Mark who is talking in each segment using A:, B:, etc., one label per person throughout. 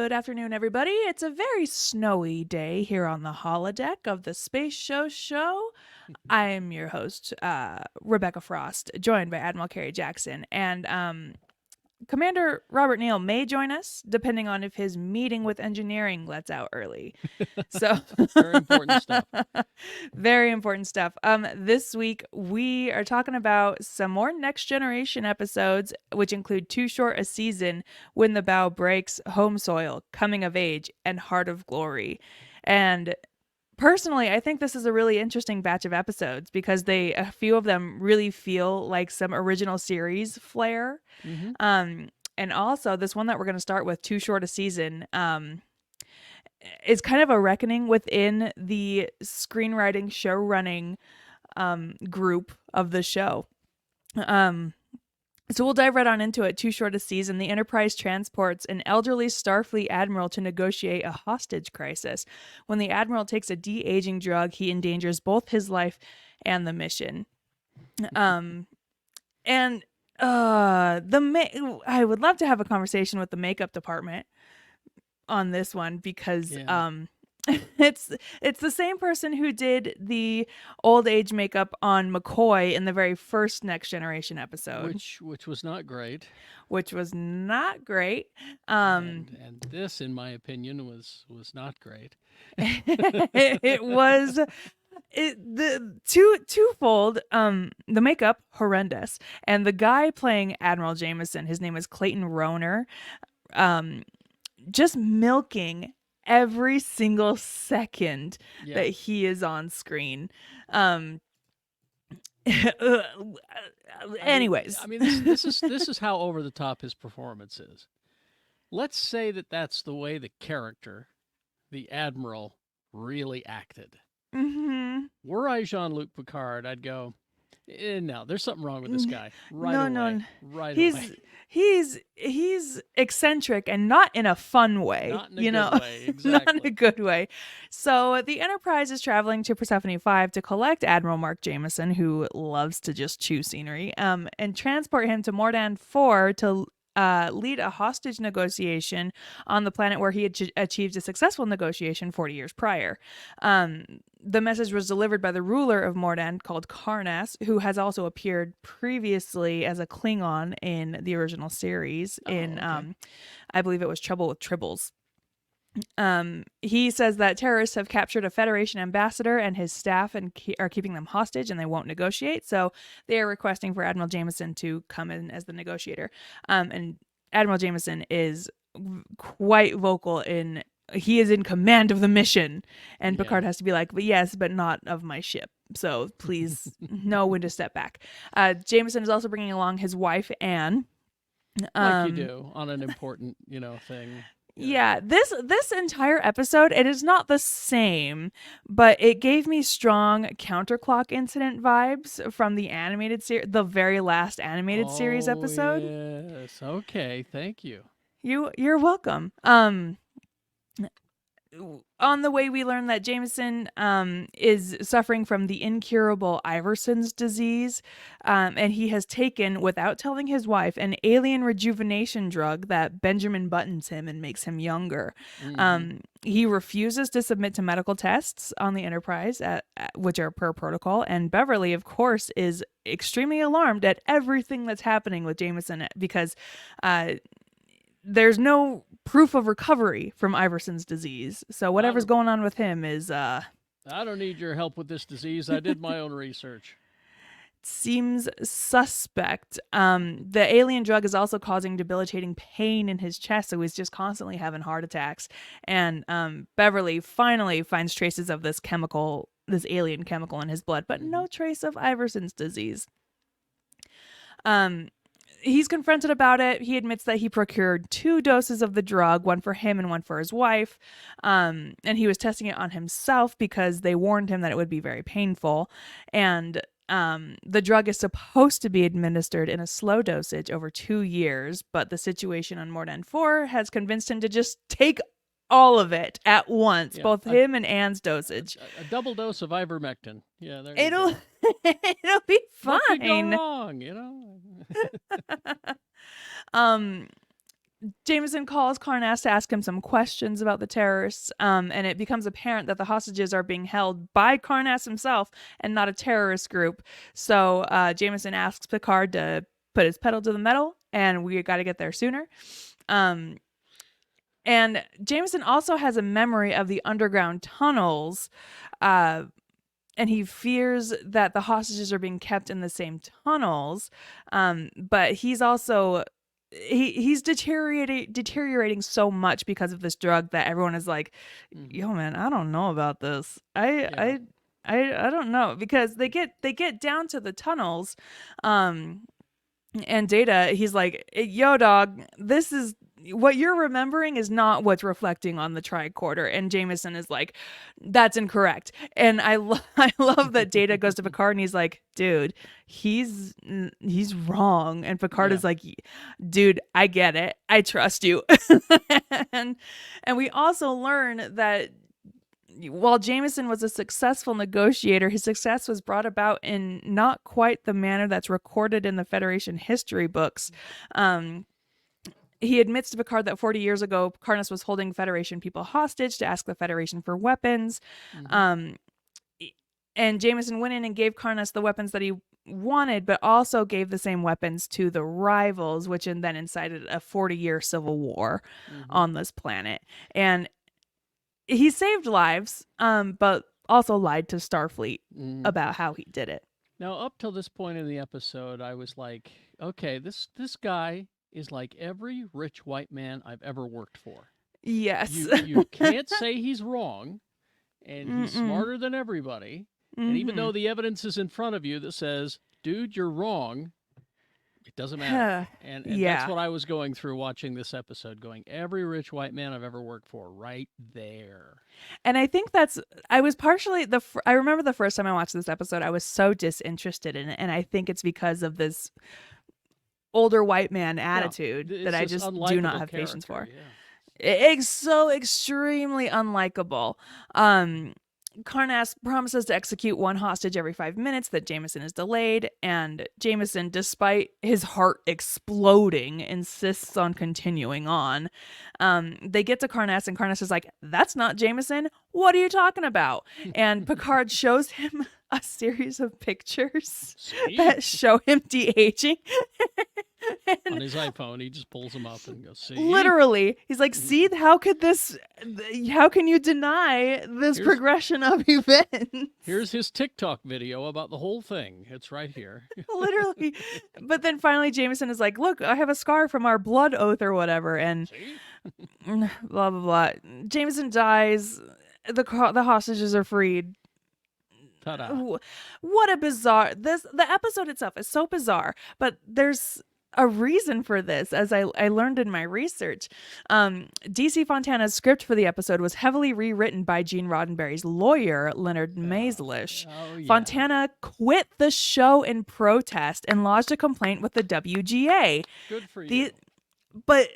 A: Good afternoon, everybody. It's a very snowy day here on the holodeck of the Space Show. I am your host, Rebecca Frost, joined by Admiral Kerry Jackson. And Commander Robert Neal may join us, depending on if his meeting with engineering lets out early. So
B: Very important stuff.
A: very important stuff. This week we are talking about some more Next Generation episodes, which include Too Short a Season, When the Bough Breaks, Home Soil, Coming of Age, and Heart of Glory. And personally, I think this is a really interesting batch of episodes because a few of them really feel like some original series flair.
B: Mm-hmm.
A: And also this one that we're going to start with, Too Short a Season, is kind of a reckoning within the screenwriting, show running group of the show. So we'll dive right on into it. Too Short a Season. The Enterprise transports an elderly Starfleet admiral to negotiate a hostage crisis. When the admiral takes a de-aging drug, he endangers both his life and the mission. I would love to have a conversation with the makeup department on this one because it's the same person who did the old age makeup on McCoy in the very first Next Generation episode,
B: which was not great. And this, in my opinion, was not great.
A: It was twofold. The makeup horrendous, and the guy playing Admiral Jameson, his name is Clayton Rohner, just milking every single second that he is on screen. Anyways,
B: I mean this is how over the top his performance is. Let's say that's the way the character, the Admiral, really acted.
A: Mm-hmm.
B: Were I Jean-Luc Picard, I'd go, no, there's something wrong with this guy. Right away.
A: He's eccentric and not in a fun way.
B: Not in a good way, exactly.
A: Not in a good way. So the Enterprise is traveling to Persephone 5 to collect Admiral Mark Jameson, who loves to just chew scenery, and transport him to Mordan 4 to lead a hostage negotiation on the planet where he had achieved a successful negotiation 40 years prior. The message was delivered by the ruler of Mordan, called Karnas, who has also appeared previously as a Klingon in the original series I believe it was Trouble with Tribbles. He says that terrorists have captured a Federation ambassador and his staff and are keeping them hostage, and they won't negotiate. So they are requesting for Admiral Jameson to come in as the negotiator. And Admiral Jameson is quite vocal he is in command of the mission, and Picard has to be like, but yes, but not of my ship. So please know when to step back. Jameson is also bringing along his wife, Anne.
B: Like you do on an important, thing.
A: Yeah, this entire episode, it is not the same, but it gave me strong Counterclock Incident vibes from the animated series, the very last animated series episode.
B: Yes, okay, thank you.
A: You're welcome. On the way, we learn that Jameson is suffering from the incurable Iverson's disease, and he has taken, without telling his wife, an alien rejuvenation drug that Benjamin buttons him and makes him younger. Mm-hmm. He refuses to submit to medical tests on the Enterprise, which are per protocol, and Beverly, of course, is extremely alarmed at everything that's happening with Jameson because there's no proof of recovery from Iverson's disease. So whatever's going on with him is
B: I don't need your help with this disease. I did my own research.
A: Seems suspect. The alien drug is also causing debilitating pain in his chest, so he's just constantly having heart attacks. And Beverly finally finds traces of this alien chemical in his blood, but no trace of Iverson's disease. He's confronted about it. He admits that he procured 2 doses of the drug, one for him and one for his wife. And he was testing it on himself because they warned him that it would be very painful. And the drug is supposed to be administered in a slow dosage over 2 years, but the situation on Mordan 4 has convinced him to just take all of it at once, both him and Anne's dosage.
B: A double dose of ivermectin. Yeah, there
A: it'll be fine.
B: What could go wrong,
A: Jameson calls Karnas to ask him some questions about the terrorists, and it becomes apparent that the hostages are being held by Karnas himself and not a terrorist group. So Jameson asks Picard to put his pedal to the metal, and we got to get there sooner. And Jameson also has a memory of the underground tunnels, and he fears that the hostages are being kept in the same tunnels. But he's also he's deteriorating so much because of this drug that everyone is like, yo man, I don't know about this. I don't know, because they get down to the tunnels, and Data, he's like, yo dog, this is what you're remembering is not what's reflecting on the tricorder. And Jameson is like, that's incorrect. And I love that Data goes to Picard and he's like, dude, he's wrong. And Picard is like, dude, I get it, I trust you. and we also learn that while Jameson was a successful negotiator, his success was brought about in not quite the manner that's recorded in the Federation history books. He admits to Picard that 40 years ago, Karnas was holding Federation people hostage to ask the Federation for weapons. And Jameson went in and gave Karnas the weapons that he wanted, but also gave the same weapons to the rivals, which then incited a 40-year civil war on this planet. And he saved lives, but also lied to Starfleet about how he did it.
B: Now, up till this point in the episode, I was like, okay, this guy is like every rich white man I've ever worked for.
A: Yes.
B: You can't say he's wrong, and he's smarter than everybody. And even though the evidence is in front of you that says, dude, you're wrong, it doesn't matter. And that's what I was going through watching this episode, going, every rich white man I've ever worked for, right there.
A: And I think I was partially, I remember the first time I watched this episode, I was so disinterested in it. And I think it's because of this older white man attitude that I just do not have patience for. It's so extremely unlikable. Karnas promises to execute one hostage every 5 minutes that Jameson is delayed, and Jameson, despite his heart exploding, insists on continuing on. They get to Karnas, and Karnas is like, that's not Jameson. What are you talking about? And Picard shows him a series of pictures that show him de-aging.
B: On his iPhone, he just pulls them up and goes, see?
A: Literally. He's like, see, how can you deny this progression of events?
B: Here's his TikTok video about the whole thing. It's right here.
A: Literally. But then finally Jameson is like, look, I have a scar from our blood oath or whatever. And blah, blah, blah. Jameson dies. The hostages are freed.
B: Ta-da.
A: What a bizarre, the episode itself is so bizarre, but there's a reason for this, as I learned in my research. DC Fontana's script for the episode was heavily rewritten by Gene Roddenberry's lawyer, Leonard Maislish. Fontana quit the show in protest and lodged a complaint with the WGA.
B: Good for you.
A: But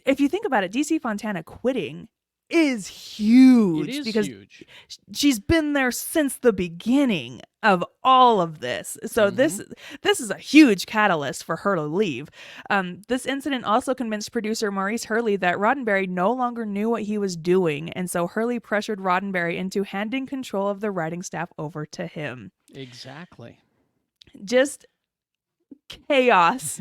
A: if you think about it, DC Fontana quitting is huge.
B: It is
A: because
B: huge.
A: She's been there since the beginning of all of this. So this is a huge catalyst for her to leave. This incident also convinced producer Maurice Hurley that Roddenberry no longer knew what he was doing, and so Hurley pressured Roddenberry into handing control of the writing staff over to him.
B: Exactly.
A: Just chaos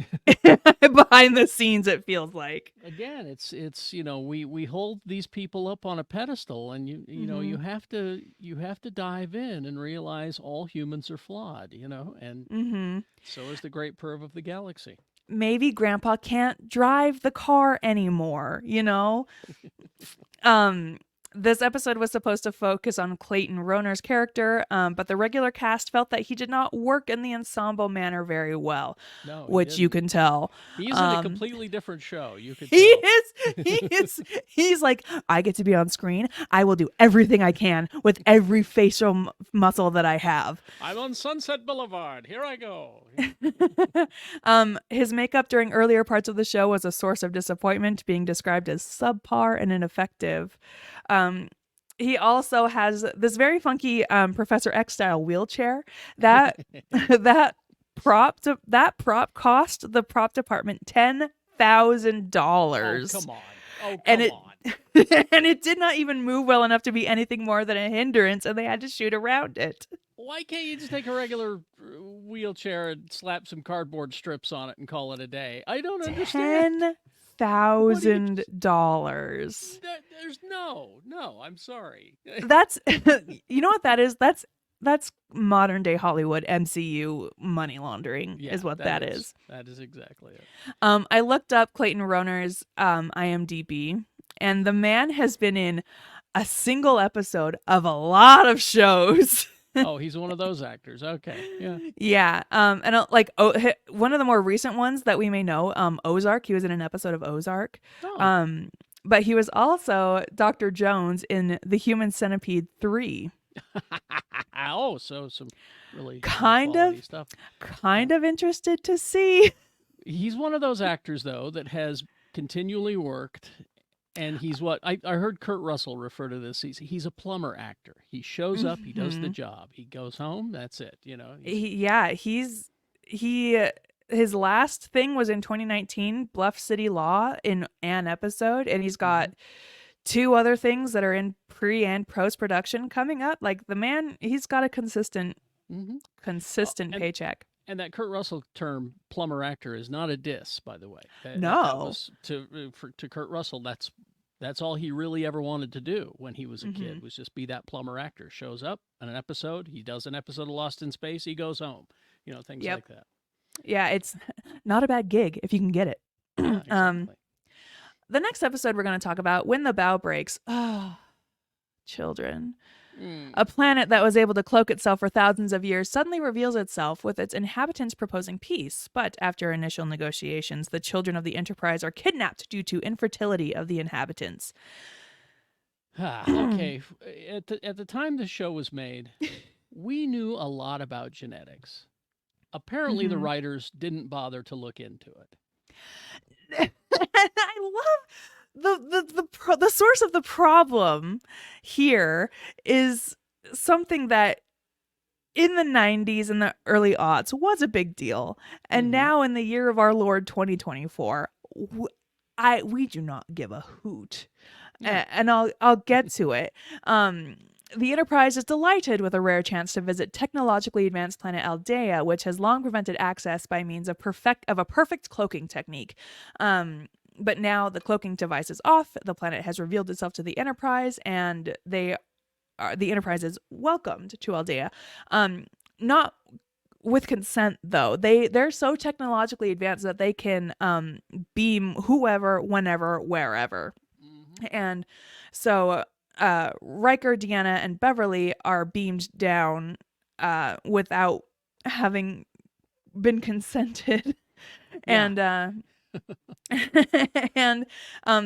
A: behind the scenes, it feels like.
B: Again, it's we hold these people up on a pedestal, and you know you have to dive in and realize all humans are flawed, and so is the great perv of the galaxy.
A: Maybe Grandpa can't drive the car anymore, This episode was supposed to focus on Clayton Rohner's character, but the regular cast felt that he did not work in the ensemble manner very well, which you can tell.
B: He's in a completely different show. You could
A: tell. He's like, I get to be on screen. I will do everything I can with every facial muscle that I have.
B: I'm on Sunset Boulevard. Here I go.
A: His makeup during earlier parts of the show was a source of disappointment, being described as subpar and ineffective. He also has this very funky Professor X style wheelchair that prop cost the prop department $10,000.
B: Oh, come on. Oh,
A: And
B: come
A: it
B: on.
A: and it did not even move well enough to be anything more than a hindrance, and they had to shoot around it.
B: Why can't you just take a regular wheelchair and slap some cardboard strips on it and call it a day? I don't understand.
A: $10,000.
B: There's no. I'm sorry.
A: That's you know what that is? That's modern day Hollywood MCU money laundering is what that is.
B: That is exactly it.
A: I looked up Clayton Rohner's IMDb, and the man has been in a single episode of a lot of shows.
B: Oh, he's one of those actors. Okay, yeah.
A: Yeah. And one of the more recent ones that we may know, Ozark. He was in an episode of Ozark.
B: Oh.
A: But he was also Dr. Jones in The Human Centipede 3.
B: Oh, so some really
A: Kind
B: quality
A: of
B: stuff.
A: Kind of interested to see.
B: He's one of those actors, though, that has continually worked. And he's what I heard Kurt Russell refer to this. He's a plumber actor. He shows up, he does the job, he goes home. That's it. You know.
A: His last thing was in 2019, Bluff City Law, in an episode, and he's got 2 other things that are in pre and post production coming up. Like, the man, he's got a consistent paycheck.
B: And that Kurt Russell term, plumber actor, is not a diss, by the way.
A: No.
B: That was to Kurt Russell, that's all he really ever wanted to do when he was a kid, was just be that plumber actor. Shows up in an episode, he does an episode of Lost in Space, he goes home. You know, things like that.
A: Yeah, it's not a bad gig if you can get it.
B: Yeah, exactly.
A: The next episode we're going to talk about, When the Bough Breaks. Oh, children. A planet that was able to cloak itself for thousands of years suddenly reveals itself, with its inhabitants proposing peace. But after initial negotiations, the children of the Enterprise are kidnapped due to infertility of the inhabitants.
B: Okay. At the time the show was made, we knew a lot about genetics. Apparently, the writers didn't bother to look into it.
A: I love the source of the problem here is something that in the 90s and the early aughts was a big deal, and now in the year of our Lord 2024, we do not give a hoot. And I'll get to it. The Enterprise is delighted with a rare chance to visit technologically advanced planet Aldea, which has long prevented access by means of a perfect cloaking technique. But now the cloaking device is off. The planet has revealed itself to the Enterprise, and the Enterprise is welcomed to Aldea. Not with consent, though. They're so technologically advanced that they can beam whoever, whenever, wherever. And so Riker, Deanna, and Beverly are beamed down without having been consented. Yeah. And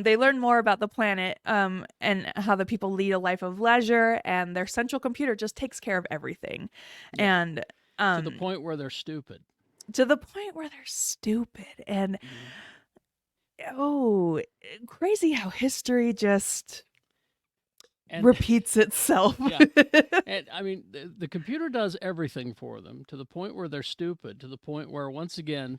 A: they learn more about the planet and how the people lead a life of leisure, and their central computer just takes care of everything. And
B: to the point where they're stupid.
A: And crazy how history just repeats itself.
B: And I mean, the computer does everything for them, to the point where they're stupid, to the point where, once again,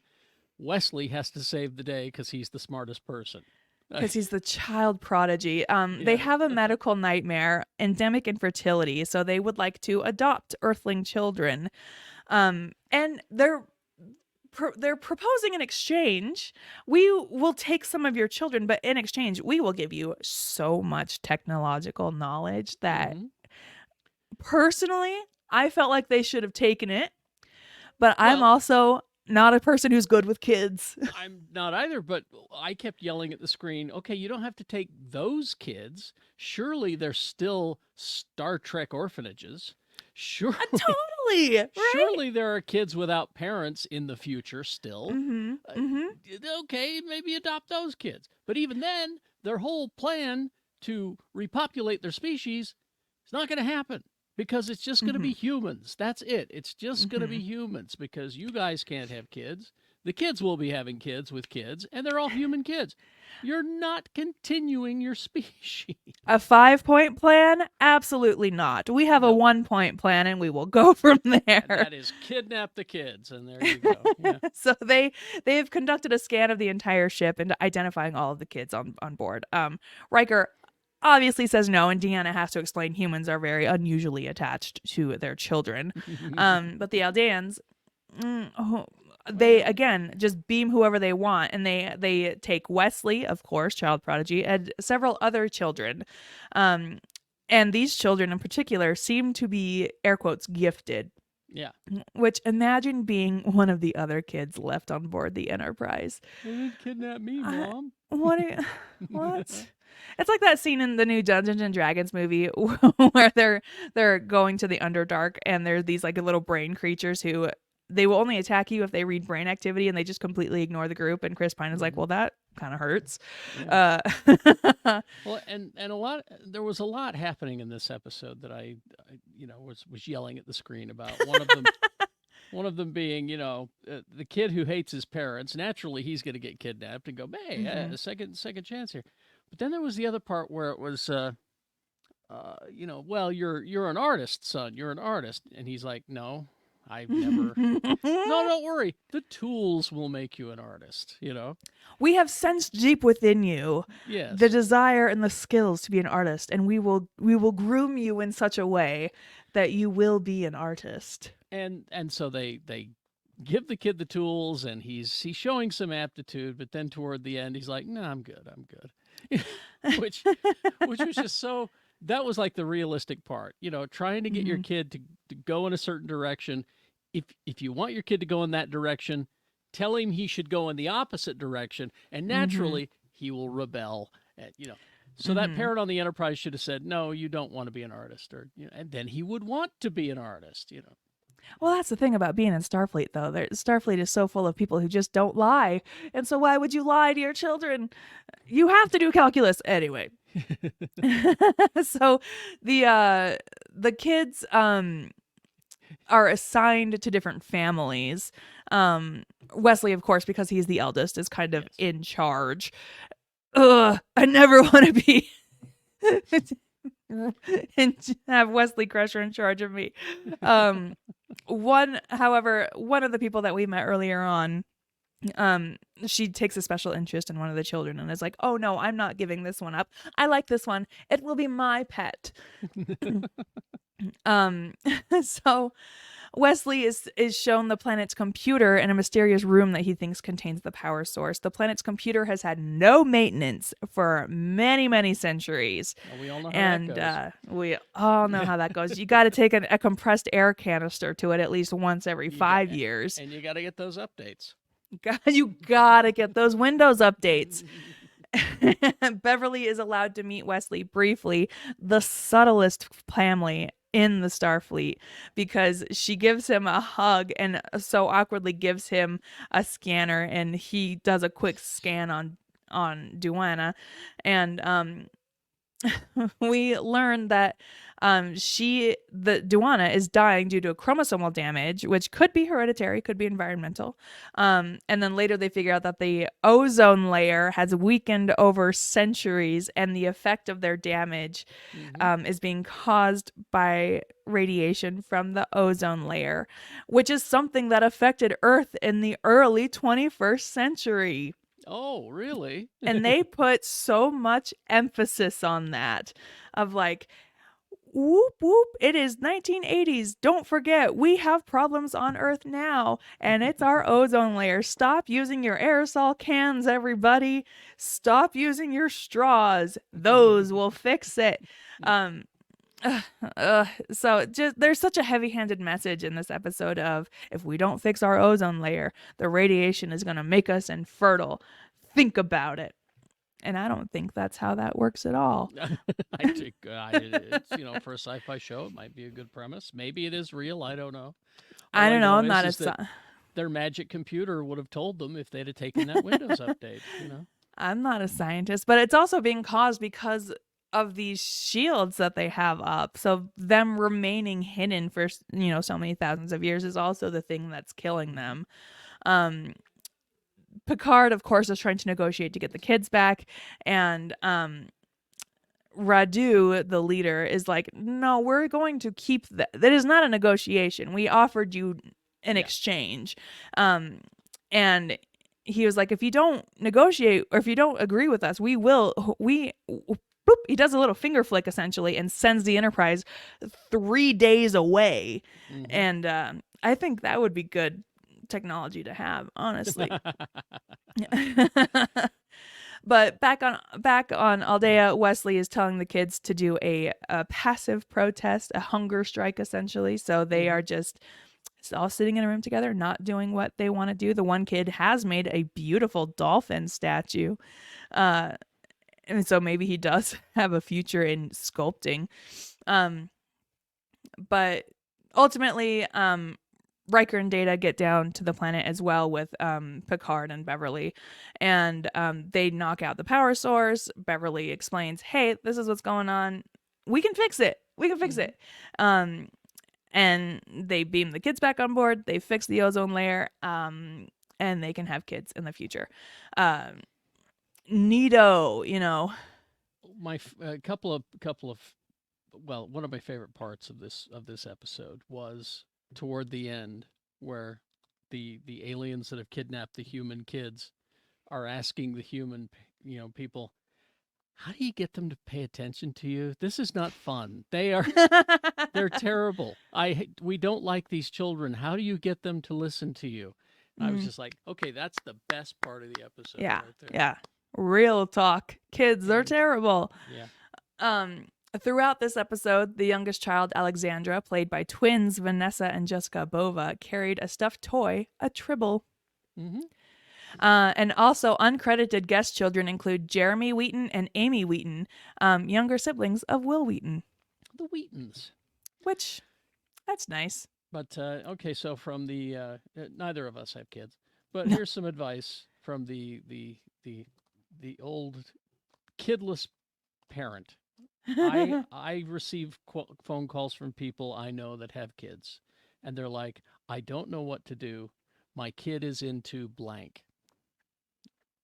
B: Wesley has to save the day because he's the smartest person.
A: Because he's the child prodigy. They have a medical nightmare, endemic infertility, so they would like to adopt Earthling children. And they're proposing an exchange. We will take some of your children, but in exchange, we will give you so much technological knowledge that personally, I felt like they should have taken it. But I'm also not a person who's good with kids.
B: I'm not either, but I kept yelling at the screen, okay, you don't have to take those kids. Surely they're still Star Trek orphanages. Surely.
A: Totally. Right?
B: Surely there are kids without parents in the future still. Okay, maybe adopt those kids. But even then, their whole plan to repopulate their species is not going to happen. Because it's just going to be humans. That's it. It's just going to be humans, because you guys can't have kids. The kids will be having kids with kids, and they're all human kids. You're not continuing your species.
A: A 5-point plan? Absolutely not. We have a 1-point plan, and we will go from there.
B: And that is kidnap the kids, and there you go. Yeah.
A: So they've conducted a scan of the entire ship and identifying all of the kids on board. Riker obviously says no, and Deanna has to explain humans are very unusually attached to their children. But the Aldeans, they again just beam whoever they want, and they take Wesley, of course, child prodigy, and several other children. And these children in particular seem to be, air quotes, gifted.
B: Yeah.
A: Which, imagine being one of the other kids left on board the Enterprise.
B: They didn't kidnap me, Mom.
A: What? It's like that scene in the new Dungeons and Dragons movie where they're going to the Underdark, and there's these like little brain creatures who they will only attack you if they read brain activity, and they just completely ignore the group. And Chris Pine is like, well, that kind of hurts.
B: Yeah. Well, and there was a lot happening in this episode that I was yelling at the screen about. One of them being, the kid who hates his parents. Naturally, he's going to get kidnapped and go, hey, a second chance here. But then there was the other part where it was, well, you're an artist, son. You're an artist. And he's like, no, I've never. No, don't worry. The tools will make you an artist, We have sensed deep within you the desire and the skills to be an artist, and we will groom you in such a way that you will be an artist. And so they give the kid the tools, and he's showing some aptitude, but then toward the end he's like, no, I'm good. which was just so, that was like the realistic part, trying to get your kid to go in a certain direction. If you want your kid to go in that direction, tell him he should go in the opposite direction, and naturally he will rebel. So that parent on the Enterprise should have said, no, you don't want to be an artist, or and then he would want to be an artist. Well, that's the thing about being in Starfleet, though. Starfleet is so full of people who just don't lie. And so why would you lie to your children? You have to do calculus. Anyway. So the kids are assigned to different families. Wesley, of course, because he's the eldest, is kind of in charge. I never want to be... and have Wesley Crusher in charge of me. One of the people that we met earlier on, she takes a special interest in one of the children and is like, oh no, I'm not giving this one up. I like this one. It will be my pet. So Wesley is shown the planet's computer in a mysterious room that he thinks contains the power source. The planet's computer has had no maintenance for many, many centuries. Well, we all know how that goes. We all know how that goes. You got to take a compressed air canister to it at least once every 5 years. And you got to get those updates. You got to get those Windows updates. Beverly is allowed to meet Wesley briefly, the subtlest family in the Starfleet, because she gives him a hug and so awkwardly gives him a scanner, and he does a quick scan on Deanna, and we learn that Deanna is dying due to a chromosomal damage, which could be hereditary, could be environmental. And then later they figure out that the ozone layer has weakened over centuries, and the effect of their damage is being caused by radiation from the ozone layer, which is something that affected Earth in the early 21st century. Oh, really? And they put so much emphasis on that, of like, whoop, whoop, it is 1980s. Don't forget, we have problems on Earth now, and it's our ozone layer. Stop using your aerosol cans, everybody. Stop using your straws. Those will fix it. So just there's such a heavy-handed message in this episode of, if we don't fix our ozone layer, the radiation is going to make us infertile. Think about it. And I don't think that's how that works at all. I think it's, for a sci-fi show, it might be a good premise. Maybe it is real. I don't know. I don't know. I'm not a their magic computer would have told them if they'd have taken that Windows update. I'm not a scientist, but it's also being caused because of these shields that they have up. So them remaining hidden for so many thousands of years is also the thing that's killing them.
A: Picard, of course, is trying to negotiate to get the kids back, and Radu, the leader, is like, no, we're going to keep that. That is not a negotiation. We offered you an exchange. And he was like, if you don't negotiate or if you don't agree with us, boop, he does a little finger flick essentially and sends the Enterprise 3 days away. And I think that would be good technology to have, honestly. But back on Aldea, Wesley is telling the kids to do a passive protest, a hunger strike, essentially. So they are just all sitting in a room together, not doing what they want to do. The one kid has made a beautiful dolphin statue. And so maybe he does have a future in sculpting. But ultimately, Riker and Data get down to the planet as well with Picard and Beverly, and they knock out the power source. Beverly explains, hey, this is what's going on. We can fix it. And they beam the kids back on board. They fix the ozone layer, and they can have kids in the future. Neato, you know.
B: My one of my favorite parts of this episode was toward the end, where the aliens that have kidnapped the human kids are asking the human people, how do you get them to pay attention to you? This is not fun. They're terrible. We don't like these children. How do you get them to listen to you? I was just like, okay, that's the best part of the episode.
A: Yeah,
B: right there.
A: yeah. Real talk. Kids, they're terrible.
B: Yeah.
A: Throughout this episode, the youngest child, Alexandra, played by twins Vanessa and Jessica Bova, carried a stuffed toy, a Tribble. And also uncredited guest children include Jeremy Wheaton and Amy Wheaton, younger siblings of Will Wheaton.
B: The Wheatons.
A: Which, that's nice.
B: But, okay, so from the, neither of us have kids, but here's some advice from the old kidless parent. I receive phone calls from people I know that have kids, and they're like, I don't know what to do. My kid is into blank.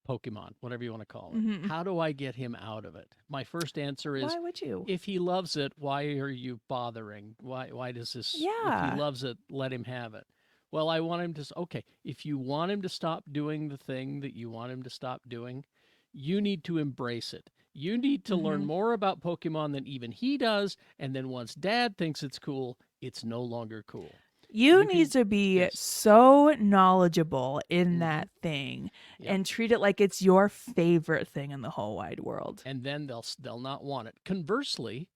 B: Pokemon, whatever you want to call it. How do I get him out of it? My first answer is,
A: why would you?
B: If he loves it, why are you bothering? Why does this?
A: Yeah.
B: If he loves it, let him have it. Well, I want him to, okay, if you want him to stop doing the thing that you want him to stop doing, you need to embrace it. You need to learn more about Pokemon than even he does, and then once Dad thinks it's cool, it's no longer cool.
A: You need to be so knowledgeable in that thing and treat it like it's your favorite thing in the whole wide world.
B: And then they'll not want it. Conversely,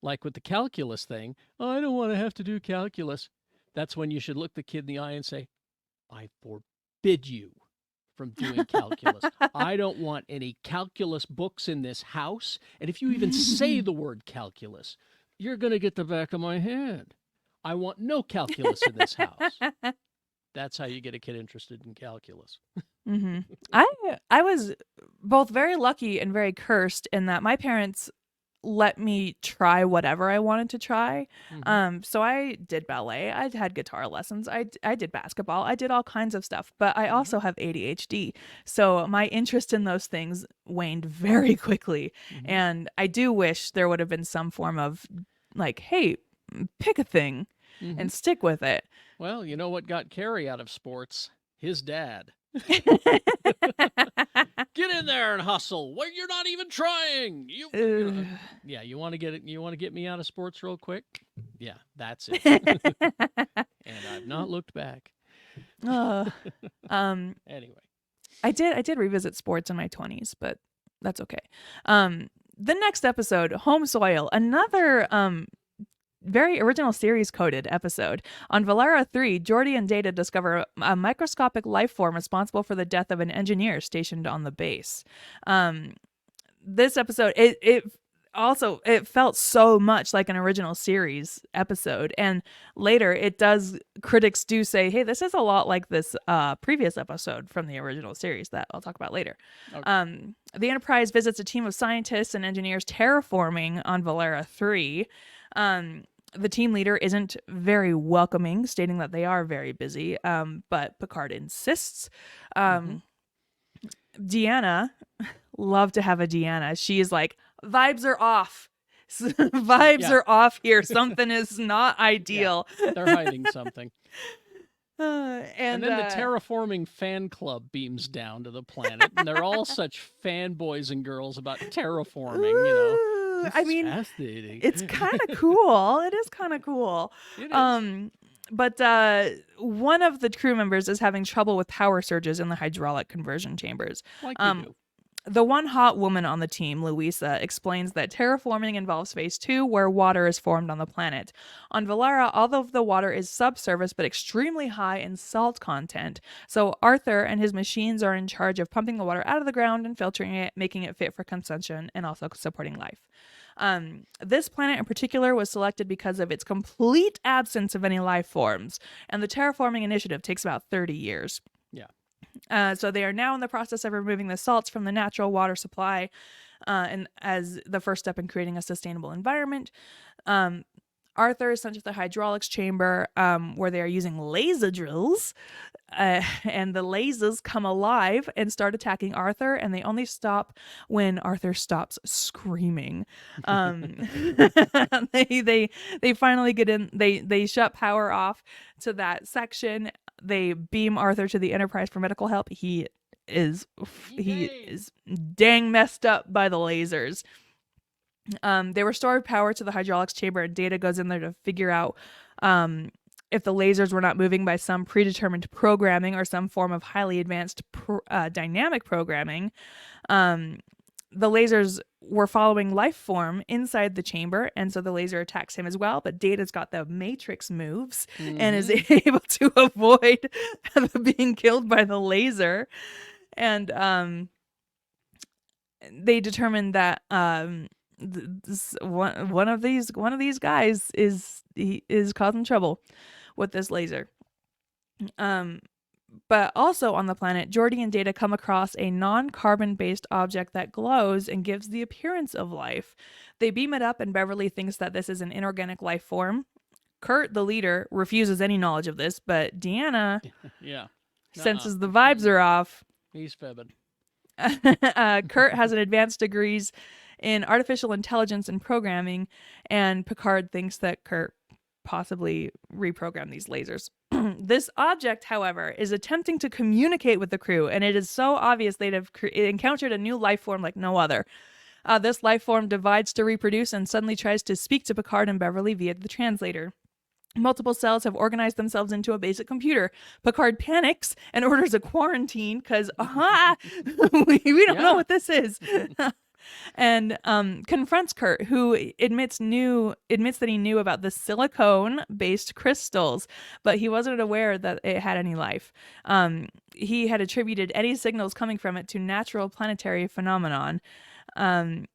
B: like with the calculus thing, I don't want to have to do calculus. That's when you should look the kid in the eye and say, I forbid you from doing calculus. I don't want any calculus books in this house. And if you even say the word calculus, you're going to get the back of my hand. I want no calculus in this house. That's how you get a kid interested in calculus.
A: I was both very lucky and very cursed in that my parents let me try whatever I wanted to try. So I did ballet. I had guitar lessons. I did basketball. I did all kinds of stuff. But I also have ADHD. So my interest in those things waned very quickly. And I do wish there would have been some form of like, hey, pick a thing and stick with it.
B: Well, you know what got Kerry out of sports? His dad. Get in there and hustle. Well, you're not even trying. Yeah, you want to get it. You want to get me out of sports real quick? Yeah, that's it. And I've not looked back. Anyway,
A: I did revisit sports in my 20s, but that's okay. The next episode, Home Soil, another very original series coded episode. On Valera 3, Geordi and Data discover a microscopic life form responsible for the death of an engineer stationed on the base. This episode, it felt so much like an original series episode, and later critics do say, hey, this is a lot like this previous episode from the original series that I'll talk about later. Okay. The Enterprise visits a team of scientists and engineers terraforming on Valera 3. The team leader isn't very welcoming, stating that they are very busy, but Picard insists. Deanna, love to have a Deanna. She is like, vibes are off. Vibes are off here. Something is not ideal.
B: Yeah, they're hiding something.
A: And
B: then the terraforming fan club beams down to the planet, and they're all such fanboys and girls about terraforming.
A: I mean,
B: fascinating.
A: It's kind of cool. It is kind of cool.
B: It is.
A: But one of the crew members is having trouble with power surges in the hydraulic conversion chambers.
B: Like you do.
A: The one hot woman on the team, Louisa, explains that terraforming involves phase 2, where water is formed on the planet. On Valara, all of the water is subsurface but extremely high in salt content. So Arthur and his machines are in charge of pumping the water out of the ground and filtering it, making it fit for consumption, and also supporting life. This planet in particular was selected because of its complete absence of any life forms, and the terraforming initiative takes about 30 years.
B: Yeah.
A: So they are now in the process of removing the salts from the natural water supply, and as the first step in creating a sustainable environment. Arthur is sent to the hydraulics chamber, where they are using laser drills, and the lasers come alive and start attacking Arthur, and they only stop when Arthur stops screaming. They finally get in. They shut power off to that section. They beam Arthur to the Enterprise for medical help. He is dang messed up by the lasers. They restored power to the hydraulics chamber, and Data goes in there to figure out if the lasers were not moving by some predetermined programming or some form of highly advanced dynamic programming. The lasers were following life form inside the chamber, and so the laser attacks him as well, but Data's got the Matrix moves and is able to avoid being killed by the laser. And they determined that one of these guys is causing trouble with this laser. But also on the planet, Geordi and Data come across a non-carbon based object that glows and gives the appearance of life. They beam it up, and Beverly thinks that this is an inorganic life form. Kurt, the leader, refuses any knowledge of this, but Deanna senses the vibes are off.
B: He's fibbing.
A: Kurt has an advanced degrees in artificial intelligence and programming, and Picard thinks that Kurt possibly reprogrammed these lasers. This object, however, is attempting to communicate with the crew, and it is so obvious they'd have encountered a new life form like no other. This life form divides to reproduce and suddenly tries to speak to Picard and Beverly via the translator. Multiple cells have organized themselves into a basic computer. Picard panics and orders a quarantine because, we don't know what this is. And confronts Kurt, who admits that he knew about the silicone-based crystals, but he wasn't aware that it had any life. He had attributed any signals coming from it to natural planetary phenomenon.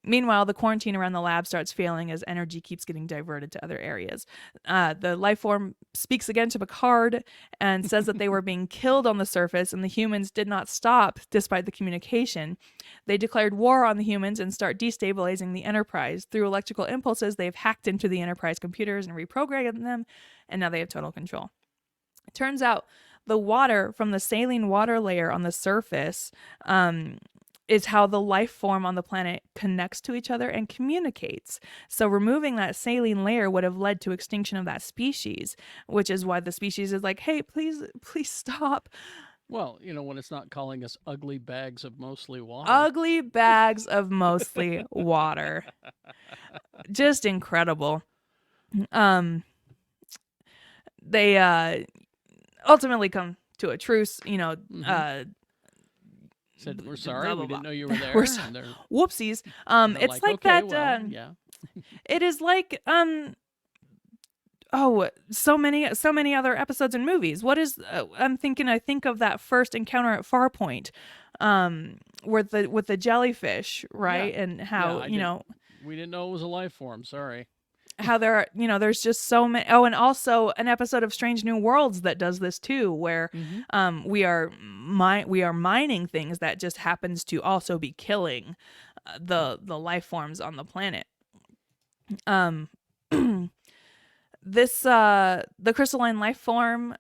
A: Meanwhile, the quarantine around the lab starts failing as energy keeps getting diverted to other areas. The life form speaks again to Picard and says that they were being killed on the surface, and the humans did not stop despite the communication. They declared war on the humans and start destabilizing the Enterprise. Through electrical impulses, they've hacked into the Enterprise computers and reprogrammed them, and now they have total control. It turns out the water from the saline water layer on the surface is how the life form on the planet connects to each other and communicates. So removing that saline layer would have led to extinction of that species, which is why the species is like, hey, please stop.
B: Well, when it's not calling us ugly bags of mostly water.
A: Ugly bags of mostly water. Just incredible. They ultimately come to a truce,
B: said, we're sorry,
A: blah, blah,
B: we didn't
A: blah.
B: know you were there.
A: Whoopsies. It's like
B: okay,
A: that.
B: Well, yeah.
A: It is like so many other episodes and movies. What is I think of that first encounter at Farpoint, with the jellyfish, right?
B: Yeah.
A: And how
B: we didn't know it was a life form. Sorry.
A: How there are, there's just so many. Oh, and also an episode of Strange New Worlds that does this too, where we are mining things that just happens to also be killing the life forms on the planet. This the crystalline life form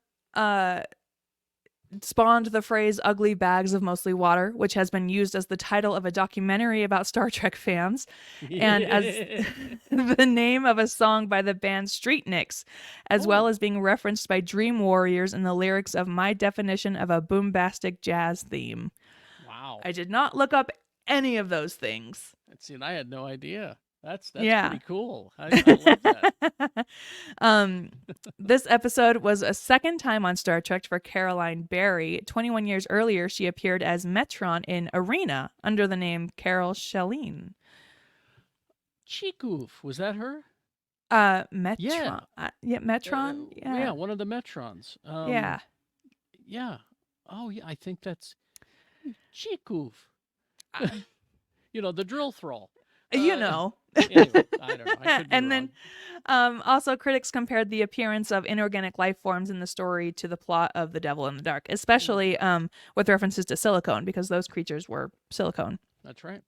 A: spawned the phrase ugly bags of mostly water, which has been used as the title of a documentary about Star Trek fans, and as the name of a song by the band Streetniks, as well as being referenced by Dream Warriors in the lyrics of My Definition of a Boombastic Jazz Theme.
B: Wow.
A: I did not look up any of those things.
B: See, and I had no idea. That's
A: Yeah.
B: pretty cool. I love that.
A: This episode was a second time on Star Trek for Caroline Barry. 21 years earlier, she appeared as Metron in Arena under the name Carol Shelleen.
B: Chikuf, was that her?
A: Metron.
B: Yeah,
A: Metron.
B: Yeah, one of the Metrons.
A: Yeah.
B: Yeah. Oh, yeah. I think that's Chikuf. The drill thrall.
A: Anyway,
B: I don't know. I could be
A: and
B: wrong.
A: then also critics compared the appearance of inorganic life forms in the story to the plot of The Devil in the Dark, especially with references to silicone, because those creatures were silicone.
B: That's right.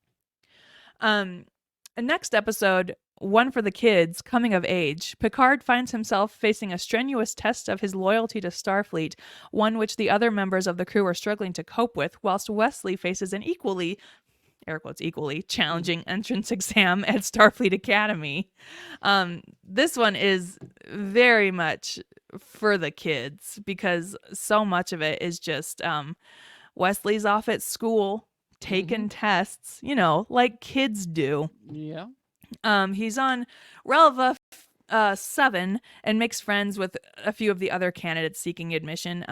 A: Next episode, One for the Kids, Coming of Age, Picard finds himself facing a strenuous test of his loyalty to Starfleet, one which the other members of the crew are struggling to cope with, whilst Wesley faces an equally challenging entrance exam at Starfleet Academy. This one is very much for the kids because so much of it is just Wesley's off at school taking tests, like kids do.
B: Yeah.
A: He's on Relva 7 and makes friends with a few of the other candidates seeking admission.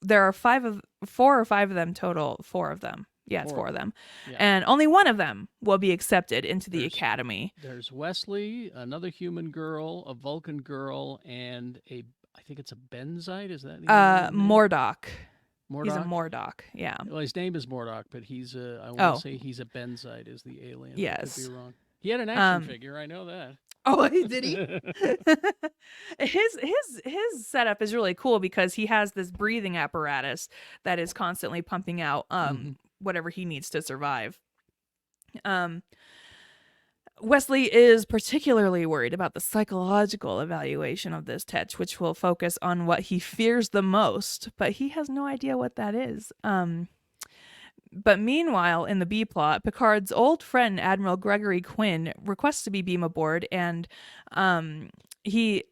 A: There are 4 or 5 of them total. 4 of them. Yeah, it's 4 of them. Yeah. And only one of them will be accepted into the academy.
B: There's Wesley, another human girl, a Vulcan girl, and I think it's a Benzite. Is that the
A: Mordock.
B: Mordock?
A: He's a Mordock, yeah.
B: Well, his name is Mordock, but he's I want to say he's a Benzite is the alien.
A: Yes.
B: I could be wrong. He had an action figure, I know that.
A: Oh, did he? His setup is really cool because he has this breathing apparatus that is constantly pumping out whatever he needs to survive. Wesley is particularly worried about the psychological evaluation of this test, which will focus on what he fears the most, but he has no idea what that is. But meanwhile, in the B plot, Picard's old friend, Admiral Gregory Quinn, requests to be beamed aboard, and he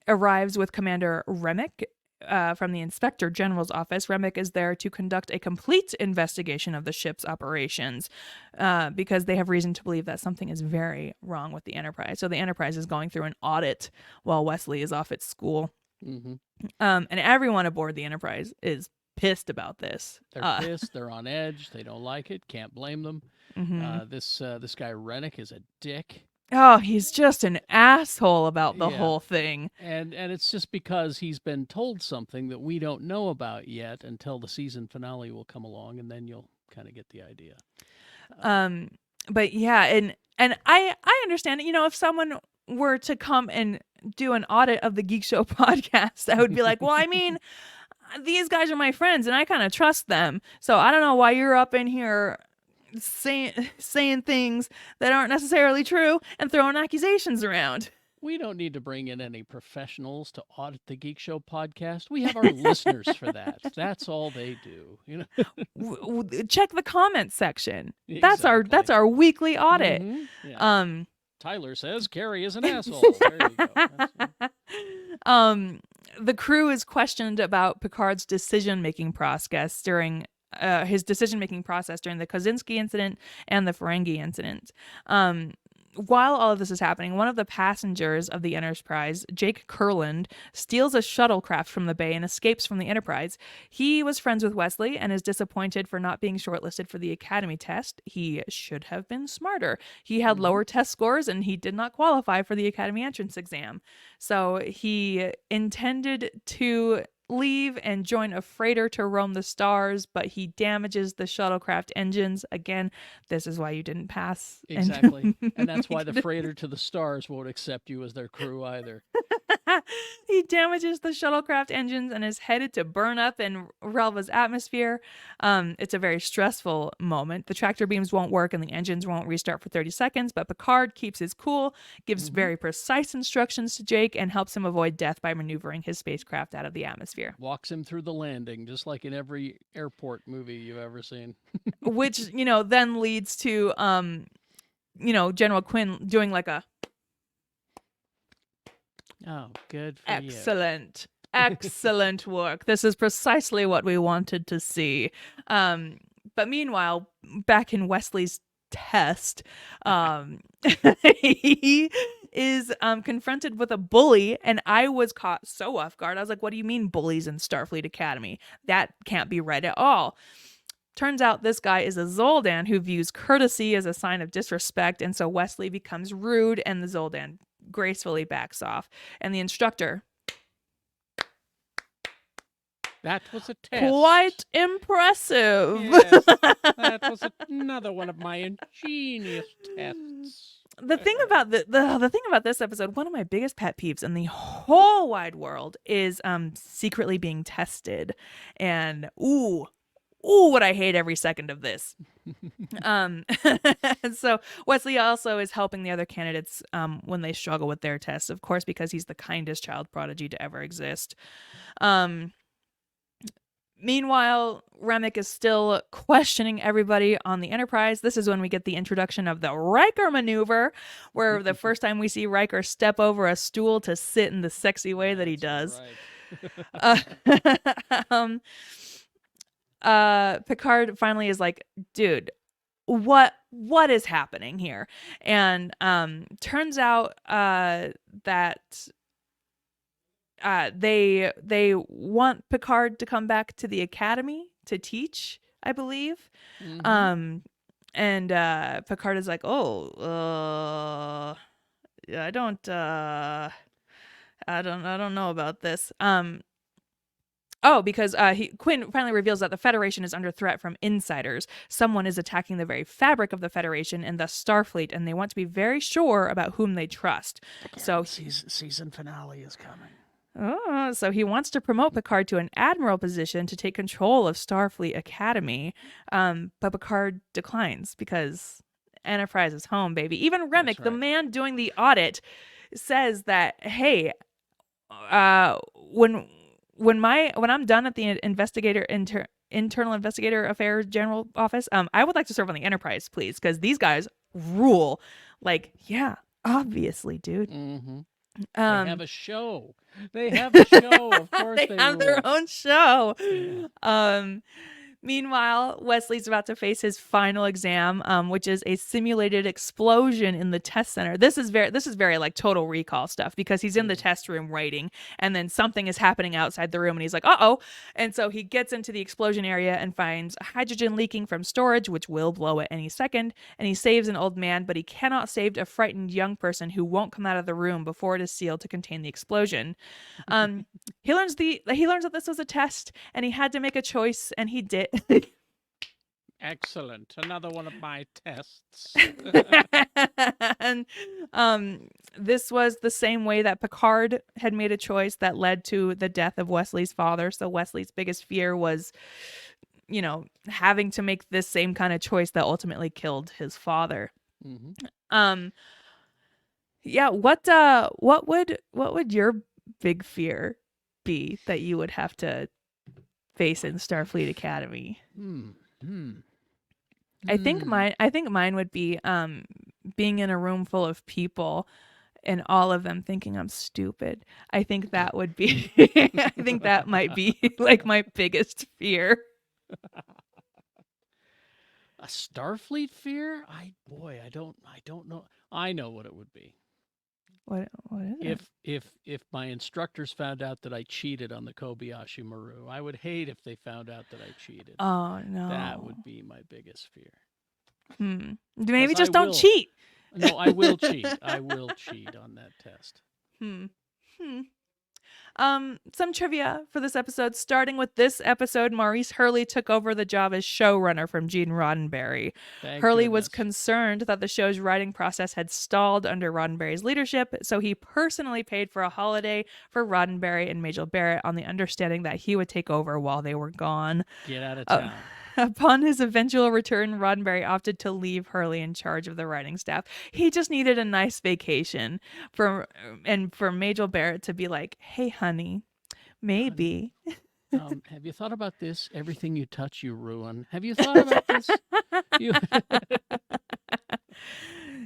A: arrives with Commander Remick from the Inspector General's office. Remick is there to conduct a complete investigation of the ship's operations because they have reason to believe that something is very wrong with the Enterprise. So the Enterprise is going through an audit while Wesley is off at school. And everyone aboard the Enterprise is pissed about this.
B: They're pissed. They're on edge. They don't like it. Can't blame them. This guy Rennick is a dick.
A: Oh, he's just an asshole about the whole thing.
B: And it's just because he's been told something that we don't know about yet until the season finale will come along, and then you'll kind of get the idea.
A: But yeah, and I understand it. If someone were to come and do an audit of the Geekshow podcast, I would be like, well, I mean, these guys are my friends and I kind of trust them. So I don't know why you're up in here saying things that aren't necessarily true and throwing accusations around.
B: We don't need to bring in any professionals to audit the Geekshow podcast. We have our listeners for that. That's all they do.
A: Check the comments section.
B: Exactly.
A: That's our weekly audit.
B: Yeah. Tyler says Carrie is an asshole. There you go.
A: The crew is questioned about Picard's decision-making process during the Kozinski incident and the Ferengi incident. While all of this is happening, one of the passengers of the Enterprise, Jake Kurland, steals a shuttlecraft from the bay and escapes from the Enterprise. He was friends with Wesley and is disappointed for not being shortlisted for the Academy test. He should have been smarter. He had lower test scores and he did not qualify for the Academy entrance exam. So he intended to leave and join a freighter to roam the stars, but he damages the shuttlecraft engines. Again, this is why you didn't pass.
B: Exactly. And that's why the freighter to the stars won't accept you as their crew either.
A: He damages the shuttlecraft engines and is headed to burn up in Relva's atmosphere. It's a very stressful moment. The tractor beams won't work and the engines won't restart for 30 seconds, but Picard keeps his cool, gives very precise instructions to Jake, and helps him avoid death by maneuvering his spacecraft out of the atmosphere.
B: Walks him through the landing, just like in every airport movie you've ever seen.
A: Which, then leads to, General Quinn doing like a...
B: Oh, good for
A: Excellent. Excellent work. This is precisely what we wanted to see. But meanwhile, back in Wesley's test, he is confronted with a bully, and I was caught so off guard. I was like, what do you mean bullies in Starfleet Academy? That can't be right at all. Turns out this guy is a Zoldan who views courtesy as a sign of disrespect, and so Wesley becomes rude, and the Zoldan gracefully backs off. And the instructor...
B: That was a test.
A: Quite impressive.
B: Yes, that was another one of my ingenious tests.
A: The thing about the thing about this episode, one of my biggest pet peeves in the whole wide world is secretly being tested. And what I hate every second of this. So Wesley also is helping the other candidates when they struggle with their tests, of course, because he's the kindest child prodigy to ever exist. Meanwhile, Remick is still questioning everybody on the Enterprise. This is when we get the introduction of the Riker maneuver, where the first time we see Riker step over a stool to sit in the sexy way that he does. Right. Picard finally is like, dude, what is happening here? And turns out that they want Picard to come back to the academy to teach, I believe. And Picard is like, I don't know about this. Because Quinn finally reveals that the Federation is under threat from insiders. Someone is attacking the very fabric of the Federation and thus Starfleet, and they want to be very sure about whom they trust. So
B: season finale is coming.
A: So he wants to promote Picard to an admiral position to take control of Starfleet Academy. But Picard declines because Enterprise is home, baby. Even Remick, the man doing the audit, says that, hey, when I'm done at the internal investigator affairs general office, I would like to serve on the Enterprise, please, because these guys rule. Like, yeah, obviously, dude.
B: They have a show. Of course, they
A: have their own show. Yeah. Meanwhile, Wesley's about to face his final exam, which is a simulated explosion in the test center. This is very like Total Recall stuff, because he's in the test room waiting, and then something is happening outside the room, and he's like, uh-oh. And so he gets into the explosion area and finds hydrogen leaking from storage, which will blow at any second, and he saves an old man, but he cannot save a frightened young person who won't come out of the room before it is sealed to contain the explosion. He learns that this was a test, and he had to make a choice, and he did.
B: Excellent. Another one of my tests.
A: And this was the same way that Picard had made a choice that led to the death of Wesley's father. So Wesley's biggest fear was, having to make this same kind of choice that ultimately killed his father. Yeah. What would your big fear be that you would have to face in Starfleet Academy? I think mine would be being in a room full of people and all of them thinking I'm stupid. I think that would be I think that might be like my biggest fear.
B: A Starfleet fear? I don't know. I know what it would be.
A: What is it?
B: If my instructors found out that I cheated on the Kobayashi Maru, I would hate if they found out that I cheated.
A: Oh no.
B: That would be my biggest fear.
A: Maybe just don't cheat.
B: No, I will cheat. I will cheat on that test.
A: Some trivia for this episode. Starting with this episode, Maurice Hurley took over the job as showrunner from Gene Roddenberry.
B: Thank
A: Hurley
B: goodness.
A: was concerned that the show's writing process had stalled under Roddenberry's leadership, so he personally paid for a holiday for Roddenberry and Majel Barrett on the understanding that he would take over while they were gone.
B: Get out of town.
A: Upon his eventual return, Roddenberry opted to leave Hurley in charge of the writing staff. He just needed a nice vacation for Majel Barrett to be like, "Hey, honey, maybe."
B: Have you thought about this? Everything you touch, you ruin. Have you thought about this?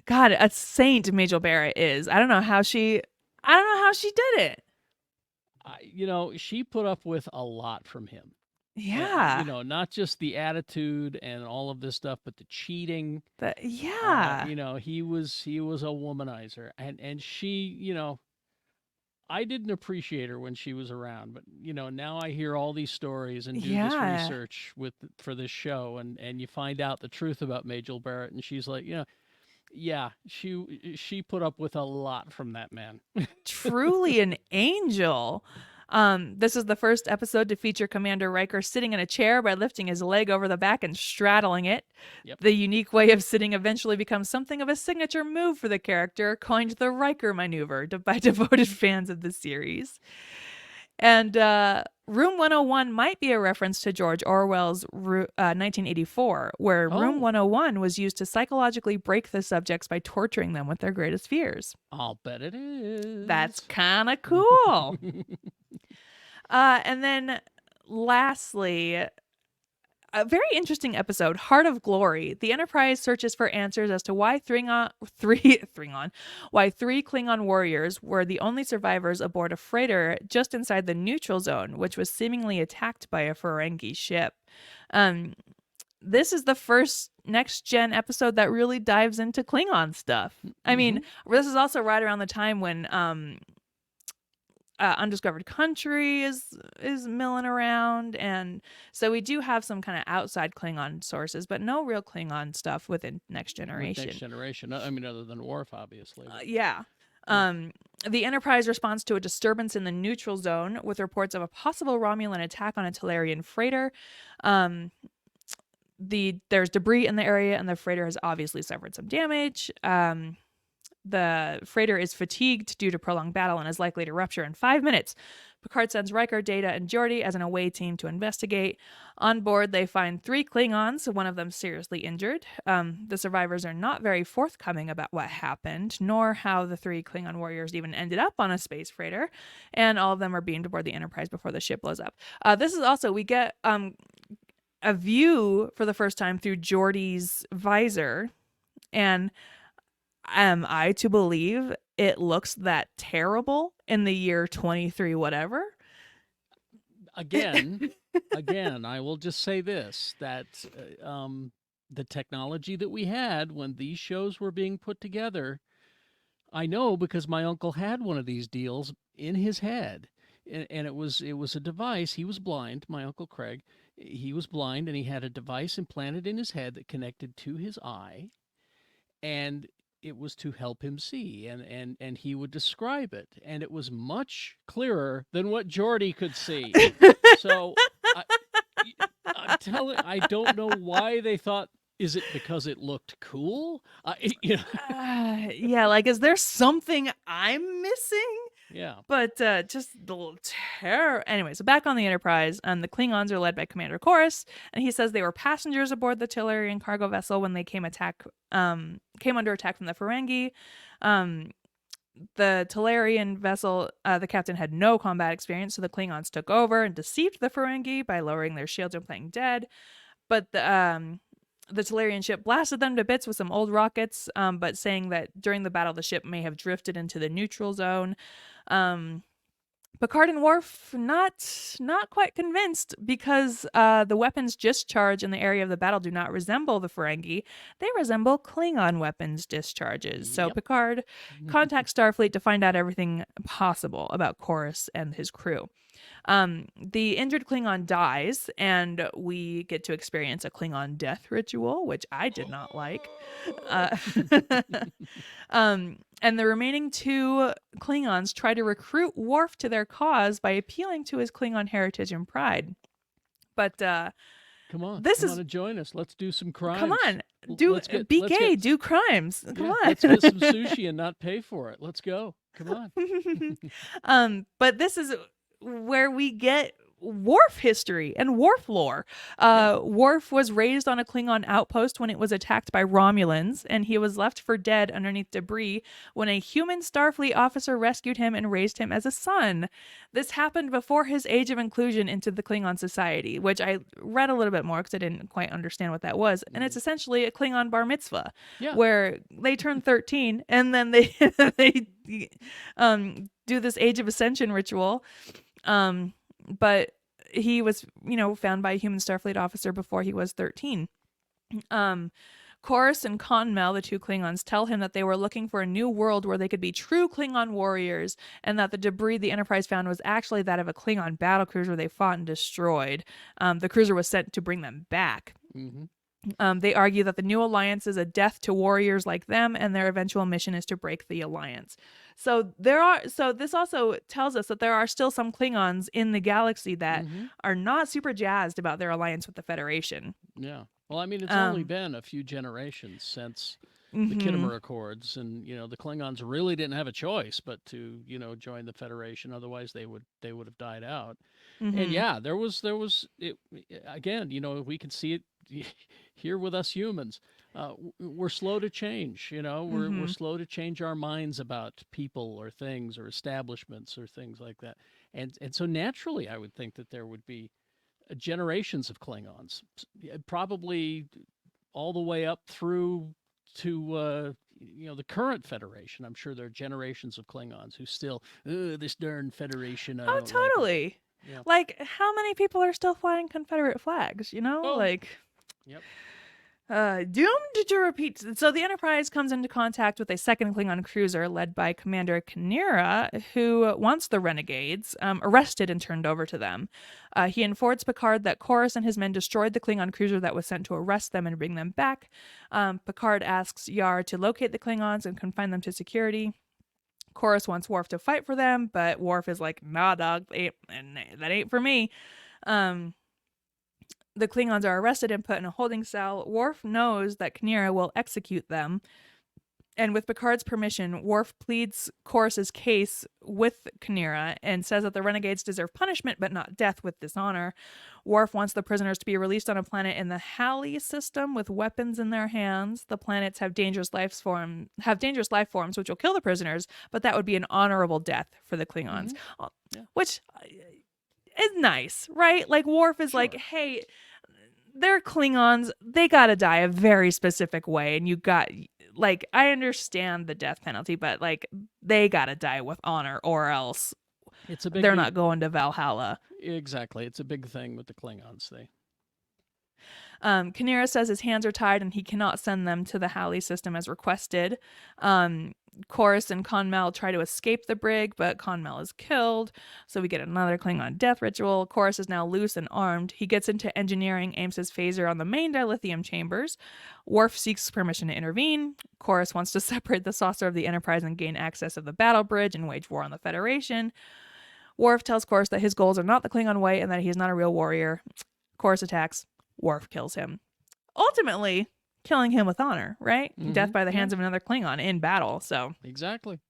A: God, a saint Majel Barrett is. I don't know how she did it.
B: She put up with a lot from him.
A: Yeah.
B: Not just the attitude and all of this stuff, but the cheating.
A: Yeah.
B: He was a womanizer, and she, I didn't appreciate her when she was around, but now I hear all these stories and do this research for this show, and you find out the truth about Majel Barrett, and she's like, she put up with a lot from that man.
A: Truly an angel. This is the first episode to feature Commander Riker sitting in a chair by lifting his leg over the back and straddling it.
B: Yep.
A: The unique way of sitting eventually becomes something of a signature move for the character, coined the Riker maneuver by devoted fans of the series. And Room 101 might be a reference to George Orwell's 1984, where Room 101 was used to psychologically break the subjects by torturing them with their greatest fears.
B: I'll bet it is.
A: That's kind of cool. And then lastly, a very interesting episode, Heart of Glory. The Enterprise searches for answers as to why three Klingon warriors were the only survivors aboard a freighter just inside the neutral zone, which was seemingly attacked by a Ferengi ship. This is the first Next Gen episode that really dives into Klingon stuff. I mean, this is also right around the time when Undiscovered Country is milling around, and so we do have some kind of outside Klingon sources, but no real Klingon stuff within Next Generation.
B: Next Generation, I mean, other than Worf, obviously.
A: The Enterprise responds to a disturbance in the neutral zone with reports of a possible Romulan attack on a Talarian freighter. There's debris in the area, and the freighter has obviously suffered some damage. The freighter is fatigued due to prolonged battle and is likely to rupture in 5 minutes. Picard sends Riker, Data, and Geordi as an away team to investigate. On board, they find 3 Klingons, one of them seriously injured. The survivors are not very forthcoming about what happened, nor how the 3 Klingon warriors even ended up on a space freighter, and all of them are beamed aboard the Enterprise before the ship blows up. This is also, we get a view for the first time through Geordi's visor, and am I to believe it looks that terrible in the year 23 whatever?
B: Again, I will just say this, that the technology that we had when these shows were being put together, I know because my uncle had one of these deals in his head. And it was a device. He was blind, my Uncle Craig. He was blind, and he had a device implanted in his head that connected to his eye. And it was to help him see, and he would describe it, and it was much clearer than what Geordi could see. So I'm telling, I don't know why they thought. Is it because it looked cool?
A: Yeah, like, is there something I'm missing?
B: Yeah.
A: But just the little terror. Anyway, so back on the Enterprise, the Klingons are led by Commander Chorus, and he says they were passengers aboard the Tellurian cargo vessel when they came under attack from the Ferengi. The Tellurian vessel, the captain had no combat experience, so the Klingons took over and deceived the Ferengi by lowering their shields and playing dead. But the Tellurian ship blasted them to bits with some old rockets, but saying that during the battle the ship may have drifted into the neutral zone. Picard and Worf not quite convinced, because the weapons discharge in the area of the battle do not resemble the Ferengi. They resemble Klingon weapons discharges. So Picard contacts Starfleet to find out everything possible about Chorus and his crew. The injured Klingon dies, and we get to experience a Klingon death ritual, which I did not like. And the remaining 2 Klingons try to recruit Worf to their cause by appealing to his Klingon heritage and pride. But
B: come on
A: this is
B: and join us. Let's do some crimes.
A: come on, do BK, do crimes. Come on,
B: let's get some sushi and not pay for it. Let's go. Come
A: on. But this is where we get Worf history and Worf lore. Worf was raised on a Klingon outpost when it was attacked by Romulans, and he was left for dead underneath debris when a human Starfleet officer rescued him and raised him as a son. This happened before his age of inclusion into the Klingon society, which I read a little bit more because I didn't quite understand what that was. And it's essentially a Klingon bar mitzvah, where they turn 13 and then they do this age of ascension ritual. But he was, found by a human Starfleet officer before he was 13. Korus and Conmel, the 2 Klingons, tell him that they were looking for a new world where they could be true Klingon warriors, and that the debris the Enterprise found was actually that of a Klingon battlecruiser they fought and destroyed. The cruiser was sent to bring them back.
B: Mm-hmm.
A: They argue that the new alliance is a death to warriors like them, and their eventual mission is to break the alliance. So this also tells us that there are still some Klingons in the galaxy that are not super jazzed about their alliance with the Federation.
B: Yeah. Well, I mean, it's only been a few generations since the Khitomer Accords, and the Klingons really didn't have a choice but to join the Federation. Otherwise, they would have died out. And yeah, there was it, again. We can see it here with us humans. We're slow to change. We're slow to change our minds about people or things or establishments or things like that. And so naturally, I would think that there would be generations of Klingons, probably all the way up through to the current Federation. I'm sure there are generations of Klingons who still this darn Federation. I don't
A: totally.
B: Like it. Yeah.
A: Like, how many people are still flying Confederate flags?
B: Yep.
A: Doomed to repeat. So the Enterprise comes into contact with a second Klingon cruiser led by Commander K'Nera, who wants the renegades arrested and turned over to them. He informs Picard that Korus and his men destroyed the Klingon cruiser that was sent to arrest them and bring them back. Picard asks Yar to locate the Klingons and confine them to security. Korus wants Worf to fight for them, but Worf is like, nah, dog, that ain't for me. The Klingons are arrested and put in a holding cell. Worf knows that K'Nera will execute them. And with Picard's permission, Worf pleads Korus's case with K'Nera and says that the renegades deserve punishment but not death with dishonor. Worf wants the prisoners to be released on a planet in the Halley system with weapons in their hands. The planets have dangerous life forms which will kill the prisoners, but that would be an honorable death for the Klingons. Which is nice, right? Like, Worf is like, hey, they're Klingons, they gotta die a very specific way, and I understand the death penalty, but they gotta die with honor, or else they're not going to Valhalla.
B: Exactly. It's a big thing with the Klingons.
A: K'Nera says his hands are tied and he cannot send them to the Halley system as requested. Korus and Conmel try to escape the brig, but Conmel is killed. So we get another Klingon death ritual. Korus is now loose and armed. He gets into engineering, aims his phaser on the main dilithium chambers. Worf seeks permission to intervene. Korus wants to separate the saucer of the Enterprise and gain access of the battle bridge and wage war on the Federation. Worf tells Korus that his goals are not the Klingon way and that he is not a real warrior. Korus attacks. Worf kills him, ultimately killing him with honor, right? Death by the hands of another Klingon in battle. So
B: exactly.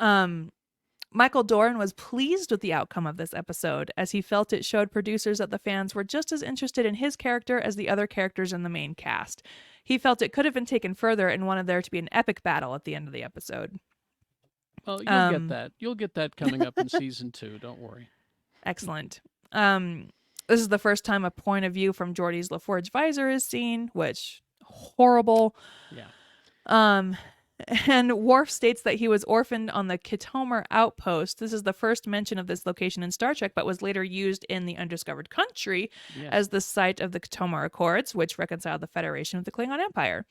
A: Michael Dorn was pleased with the outcome of this episode, as he felt it showed producers that the fans were just as interested in his character as the other characters in the main cast. He felt it could have been taken further and wanted there to be an epic battle at the end of the episode.
B: Well, you'll get that. You'll get that coming up in season 2. Don't worry. Excellent.
A: This is the first time a point of view from Geordi's LaForge visor is seen, which horrible.
B: Yeah.
A: And Worf states that he was orphaned on the Khitomer outpost. This is the first mention of this location in Star Trek, but was later used in The Undiscovered Country as the site of the Khitomer Accords, which reconciled the Federation with the Klingon Empire.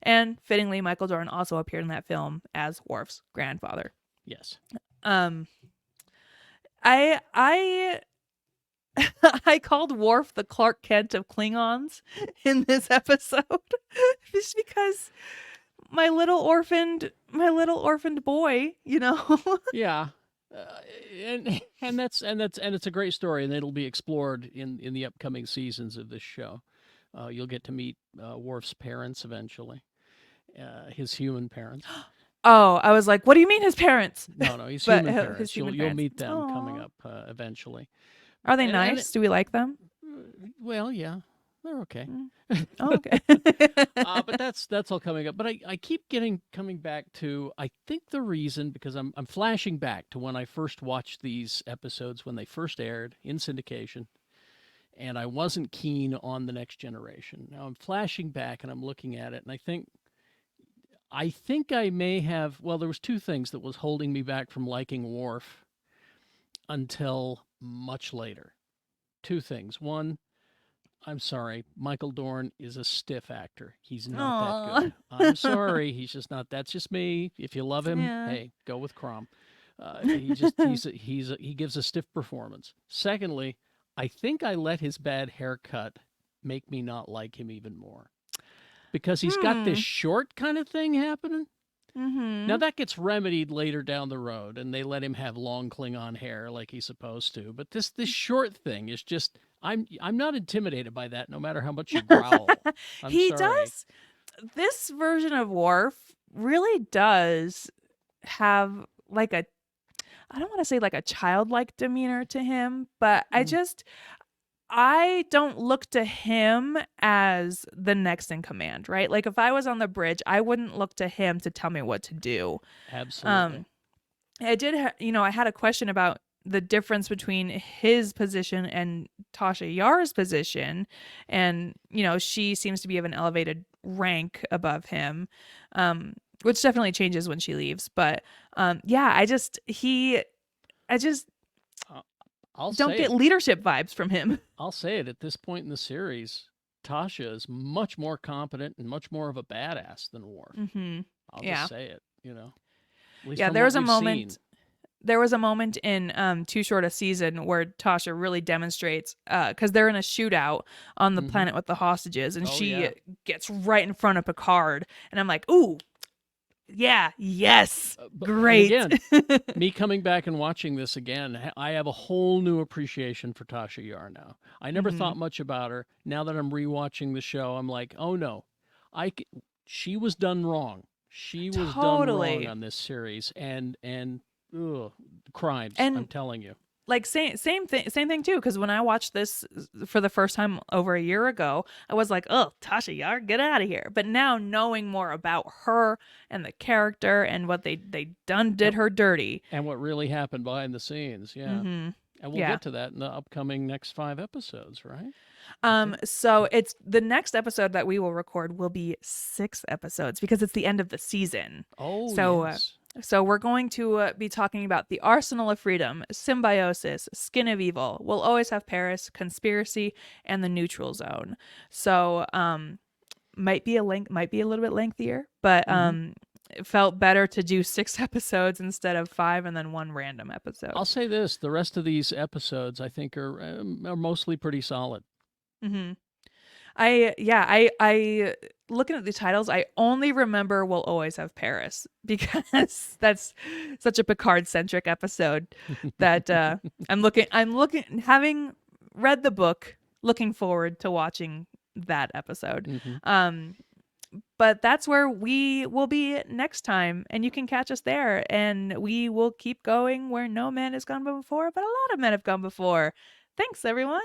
A: And fittingly, Michael Dorn also appeared in that film as Worf's grandfather.
B: Yes.
A: I called Worf the Clark Kent of Klingons in this episode just because my little orphaned boy, you know.
B: Yeah. And it's a great story, and it'll be explored in the upcoming seasons of this show. You'll get to meet Worf's parents eventually, his human parents.
A: Oh, I was like, what do you mean his parents?
B: No, his
A: But
B: human
A: his
B: parents.
A: human
B: You'll
A: parents.
B: meet them coming
A: Aw.
B: up eventually.
A: Are they
B: And
A: nice? Do we like them?
B: well, yeah, they're okay.
A: Oh, okay.
B: But that's all coming up. But I keep coming back to, I think the reason, because I'm flashing back to when I first watched these episodes when they first aired in syndication, and I wasn't keen on the Next Generation. Now I'm flashing back and I'm looking at it, and I think I may have, well, there was two things that was holding me back from liking Worf until much later. Two things. One, I'm sorry, Michael Dorn is a stiff actor. He's not that good. I'm sorry, he's just not. That's just me. If you love him,
A: Yeah.
B: hey, go with Crom. He gives a stiff performance. Secondly, I think I let his bad haircut make me not like him even more, because he's got this short kind of thing happening. Now that gets remedied later down the road, and they let him have long Klingon hair like he's supposed to. But this short thing is just, I'm not intimidated by that, no matter how much you growl. I'm
A: He
B: sorry.
A: does. This version of Worf really does have like a, I don't want to say like a childlike demeanor to him, but I don't look to him as the next in command, right? Like if I was on the bridge, I wouldn't look to him to tell me what to do.
B: Absolutely.
A: I did, I had a question about the difference between his position and Tasha Yar's position, and she seems to be of an elevated rank above him, which definitely changes when she leaves. But yeah, I just
B: I'll
A: don't
B: say
A: get
B: it.
A: leadership vibes from him.
B: I'll say it. At this point in the series, Tasha is much more competent and much more of a badass than Worf. I'll just say it. At least
A: Yeah,
B: from
A: there
B: what
A: was a
B: we've
A: moment.
B: seen.
A: There was a moment in Too Short a Season where Tasha really demonstrates, because they're in a shootout on the planet with the hostages, and she gets right in front of Picard, and I'm like, ooh, yeah, yes, great.
B: And again, me coming back and watching this again, I have a whole new appreciation for Tasha Yar now. I never thought much about her. Now that I'm rewatching the show, I'm like, oh no, she was done wrong. She was done wrong on this series, and crimes. I'm telling you.
A: Like same thing too. Because when I watched this for the first time over a year ago, I was like, "Oh, Tasha Yar, get out of here!" But now knowing more about her and the character and what they did her dirty,
B: and what really happened behind the scenes, and we'll get to that in the upcoming next 5 episodes, right?
A: So it's the next episode that we will record will be 6 episodes because it's the end of the season.
B: Oh,
A: so
B: yes.
A: So we're going to be talking about the Arsenal of Freedom, Symbiosis, Skin of Evil, We'll Always Have Paris, Conspiracy, and the Neutral Zone. So might be a little bit lengthier, but it felt better to do 6 episodes instead of 5 and then 1 random episode.
B: I'll say this: the rest of these episodes, I think, are mostly pretty solid.
A: I looking at the titles, I only remember We'll Always Have Paris because that's such a Picard centric episode that having read the book, looking forward to watching that episode. But that's where we will be next time, and you can catch us there, and we will keep going where no man has gone before, but a lot of men have gone before. Thanks, everyone.